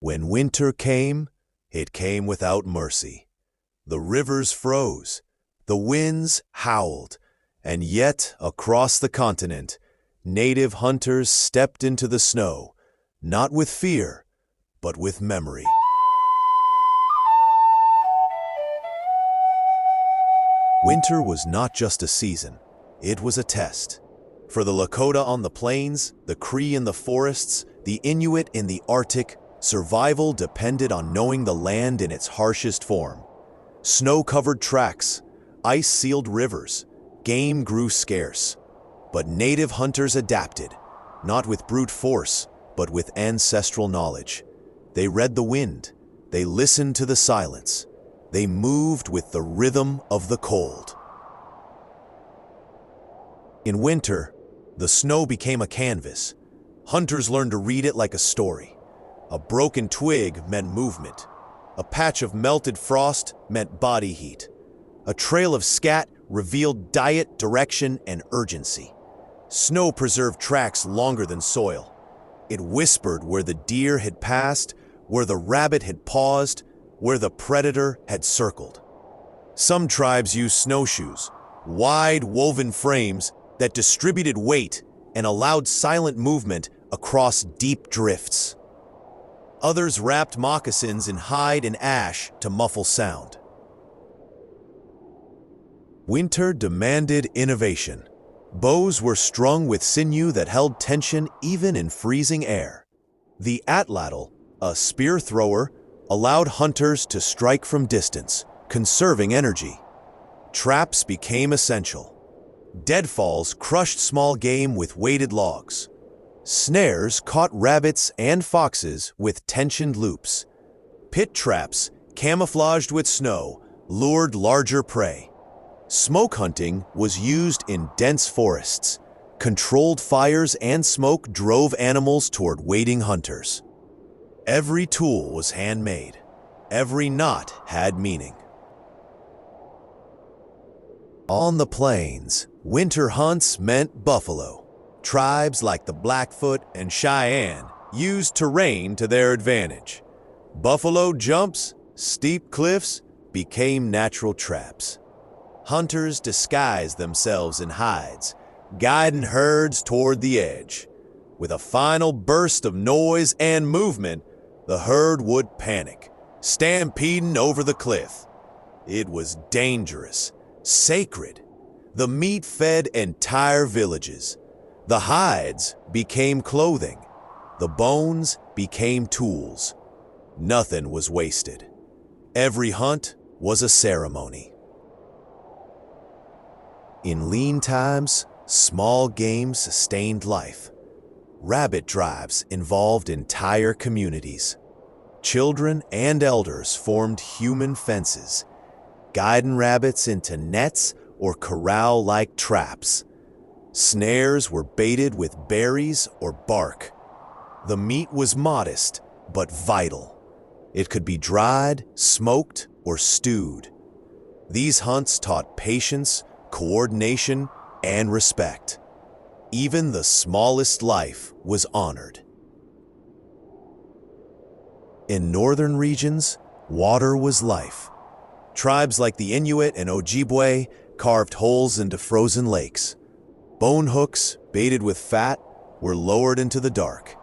When winter came, it came without mercy. The rivers froze, the winds howled, and yet across the continent, native hunters stepped into the snow, not with fear, but with memory. Winter was not just a season, it was a test. For the Lakota on the plains, the Cree in the forests, the Inuit in the Arctic, survival depended on knowing the land in its harshest form. Snow-covered tracks, ice-sealed rivers, game grew scarce. But native hunters adapted, not with brute force, but with ancestral knowledge. They read the wind, they listened to the silence, they moved with the rhythm of the cold. In winter, the snow became a canvas. Hunters learned to read it like a story. A broken twig meant movement. A patch of melted frost meant body heat. A trail of scat revealed diet, direction, and urgency. Snow preserved tracks longer than soil. It whispered where the deer had passed, where the rabbit had paused, where the predator had circled. Some tribes used snowshoes, wide woven frames that distributed weight and allowed silent movement across deep drifts. Others wrapped moccasins in hide and ash to muffle sound. Winter demanded innovation. Bows were strung with sinew that held tension even in freezing air. The atlatl, a spear thrower, allowed hunters to strike from distance, conserving energy. Traps became essential. Deadfalls crushed small game with weighted logs. Snares caught rabbits and foxes with tensioned loops. Pit traps, camouflaged with snow, lured larger prey. Smoke hunting was used in dense forests. Controlled fires and smoke drove animals toward waiting hunters. Every tool was handmade. Every knot had meaning. On the plains, winter hunts meant buffalo. Tribes like the Blackfoot and Cheyenne used terrain to their advantage. Buffalo jumps, steep cliffs, became natural traps. Hunters disguised themselves in hides, guiding herds toward the edge. With a final burst of noise and movement, the herd would panic, stampeding over the cliff. It was dangerous, sacred. The meat fed entire villages. The hides became clothing. The bones became tools. Nothing was wasted. Every hunt was a ceremony. In lean times, small game sustained life. Rabbit drives involved entire communities. Children and elders formed human fences, guiding rabbits into nets or corral-like traps. Snares were baited with berries or bark. The meat was modest, but vital. It could be dried, smoked, or stewed. These hunts taught patience, coordination, and respect. Even the smallest life was honored. In northern regions, water was life. Tribes like the Inuit and Ojibwe carved holes into frozen lakes. Bone hooks, baited with fat, were lowered into the dark.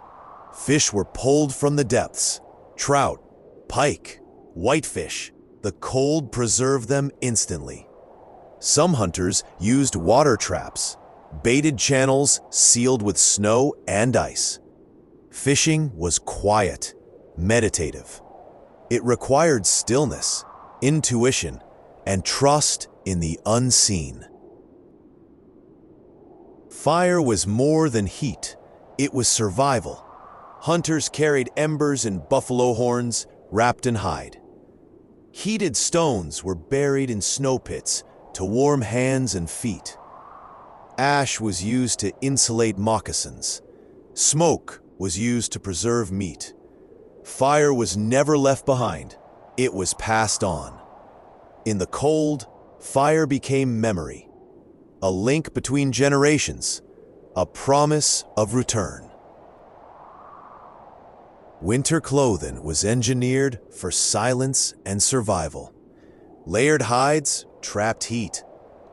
Fish were pulled from the depths. Trout, pike, whitefish. The cold preserved them instantly. Some hunters used water traps, baited channels sealed with snow and ice. Fishing was quiet, meditative. It required stillness, intuition, and trust in the unseen. Fire was more than heat, it was survival. Hunters carried embers and buffalo horns wrapped in hide. Heated stones were buried in snow pits to warm hands and feet. Ash was used to insulate moccasins. Smoke was used to preserve meat. Fire was never left behind, it was passed on. In the cold, fire became memory. A link between generations, a promise of return. Winter clothing was engineered for silence and survival. Layered hides trapped heat.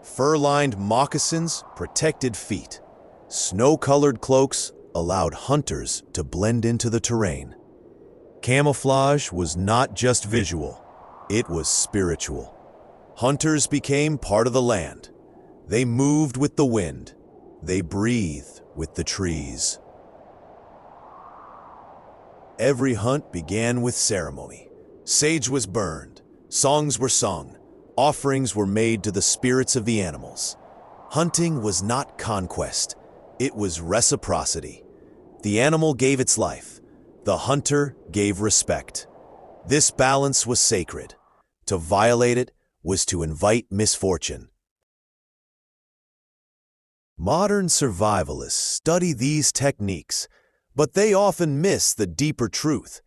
Fur-lined moccasins protected feet. Snow-colored cloaks allowed hunters to blend into the terrain. Camouflage was not just visual, it was spiritual. Hunters became part of the land. They moved with the wind. They breathed with the trees. Every hunt began with ceremony. Sage was burned, songs were sung, offerings were made to the spirits of the animals. Hunting was not conquest, it was reciprocity. The animal gave its life, the hunter gave respect. This balance was sacred. To violate it was to invite misfortune. Modern survivalists study these techniques, but they often miss the deeper truth,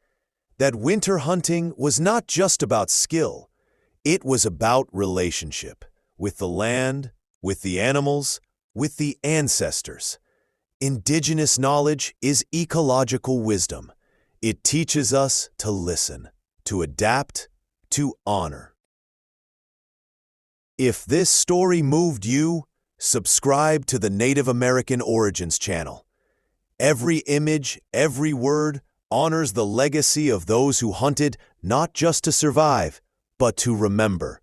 that winter hunting was not just about skill, it was about relationship with the land, with the animals, with the ancestors. Indigenous knowledge is ecological wisdom. It teaches us to listen, to adapt, to honor. If this story moved you, subscribe to the Native American Origins channel. Every image, every word honors the legacy of those who hunted not just to survive, but to remember.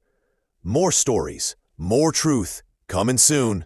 More stories, more truth, coming soon.